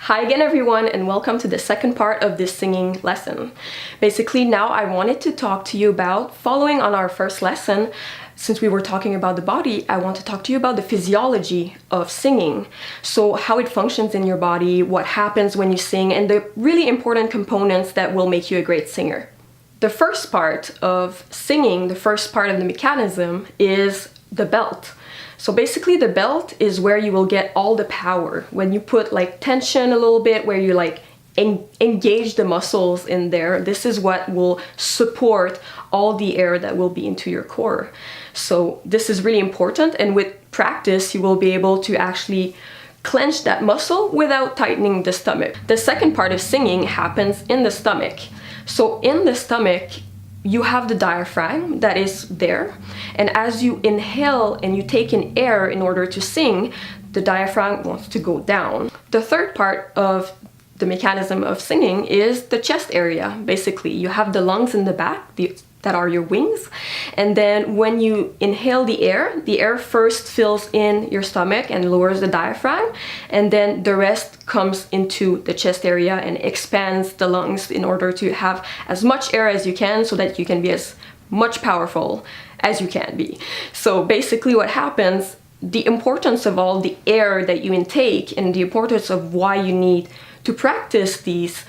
Hi again everyone, and welcome to the second part of this singing lesson. Basically, now I wanted to talk to you about, following on our first lesson, since we were talking about the body, I want to talk to you about the physiology of singing. So how it functions in your body, what happens when you sing, and the really important components that will make you a great singer. The first part of singing, the first part of the mechanism, is the belt. So basically the belt is where you will get all the power. When you put like tension a little bit, where you like engage the muscles in there, this is what will support all the air that will be into your core. So this is really important, and with practice you will be able to actually clench that muscle without tightening the stomach. The second part of singing happens in the stomach. So in the stomach, you have the diaphragm that is there, and as you inhale and you take in air in order to sing, the diaphragm wants to go down. The third part of the mechanism of singing is the chest area. Basically, you have the lungs in the back, that are your wings, and then when you inhale the air first fills in your stomach and lowers the diaphragm, and then the rest comes into the chest area and expands the lungs in order to have as much air as you can, so that you can be as much powerful as you can be. So basically what happens, the importance of all the air that you intake and the importance of why you need to practice these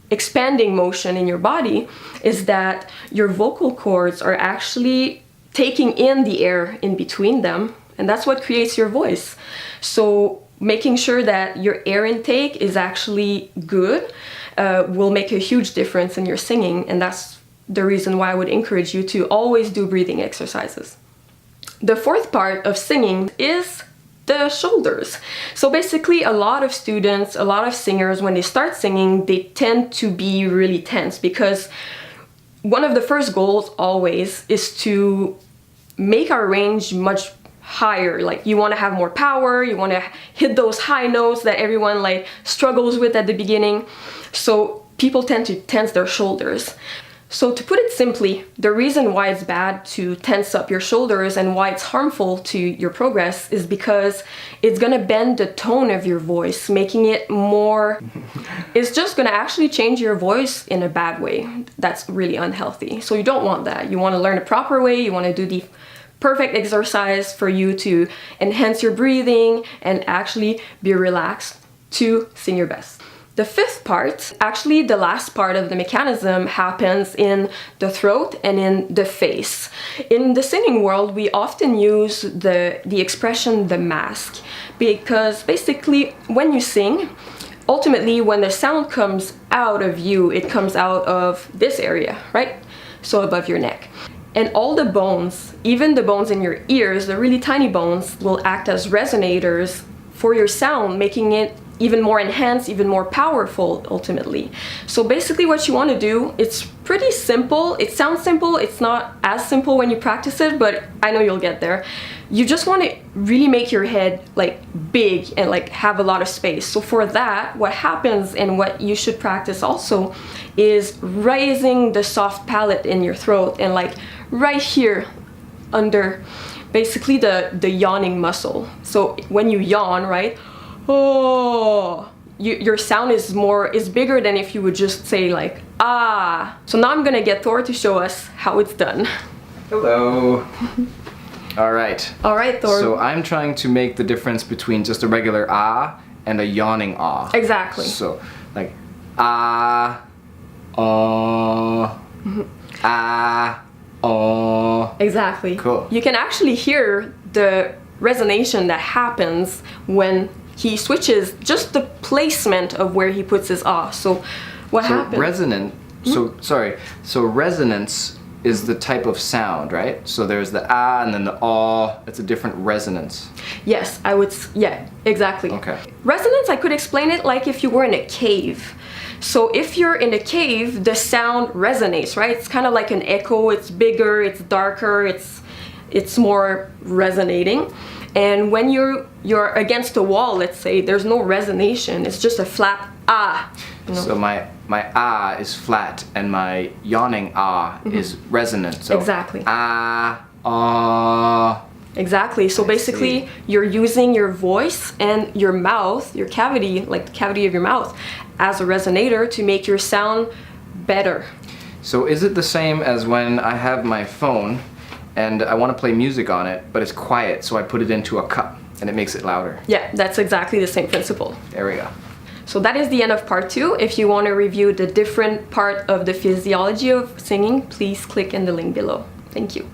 expanding motion in your body, is that your vocal cords are actually taking in the air in between them, and that's what creates your voice. So making sure that your air intake is actually good will make a huge difference in your singing, and that's the reason why I would encourage you to always do breathing exercises. The fourth part of singing is the shoulders. So basically a lot of students, a lot of singers, when they start singing, they tend to be really tense, because one of the first goals always is to make our range much higher. Like, you want to have more power, you want to hit those high notes that everyone like struggles with at the beginning. So people tend to tense their shoulders. So to put it simply, the reason why it's bad to tense up your shoulders and why it's harmful to your progress is because it's gonna bend the tone of your voice, making it more... It's just gonna actually change your voice in a bad way. That's really unhealthy. So you don't want that. You want to learn a proper way, you want to do the perfect exercise for you to enhance your breathing and actually be relaxed to sing your best. The fifth part, actually the last part of the mechanism, happens in the throat and in the face. In the singing world, we often use the expression the mask, because basically when you sing, ultimately when the sound comes out of you, it comes out of this area, right? So above your neck. And all the bones, even the bones in your ears, the really tiny bones, will act as resonators for your sound, making it even more enhanced, even more powerful ultimately. So basically what you want to do, it's pretty simple. It sounds simple, it's not as simple when you practice it, but I know you'll get there. You just want to really make your head like big and like have a lot of space. So for that, what happens and what you should practice also is raising the soft palate in your throat, and like right here under basically the yawning muscle. So when you yawn, right? Oh, your sound is bigger than if you would just say like, ah. So now I'm gonna get Thor to show us how it's done. Hello. All right, Thor. So I'm trying to make the difference between just a regular ah and a yawning ah. Exactly. So like ah, ah, Exactly. Cool. You can actually hear the resonation that happens when he switches just the placement of where he puts his ah. So what happens? Resonant. So resonance is the type of sound, right? So there's the ah and then the ah. It's a different resonance. Yes, yeah, exactly. Okay. Resonance, I could explain it like if you were in a cave. So if you're in a cave, the sound resonates, right? It's kind of like an echo. It's bigger, it's darker, it's more resonating. And when you're against a wall, let's say, there's no resonation. It's just a flat ah. You know? So my ah is flat and my yawning ah is resonant. So exactly. Ah, ah. Exactly. So basically, you're using your voice and your mouth, your cavity, like the cavity of your mouth, as a resonator to make your sound better. So is it the same as when I have my phone and I want to play music on it, but it's quiet, so I put it into a cup and it makes it louder? Yeah, that's exactly the same principle. There we go. So that is the end of part 2. If you want to review the different part of the physiology of singing, please click in the link below. Thank you.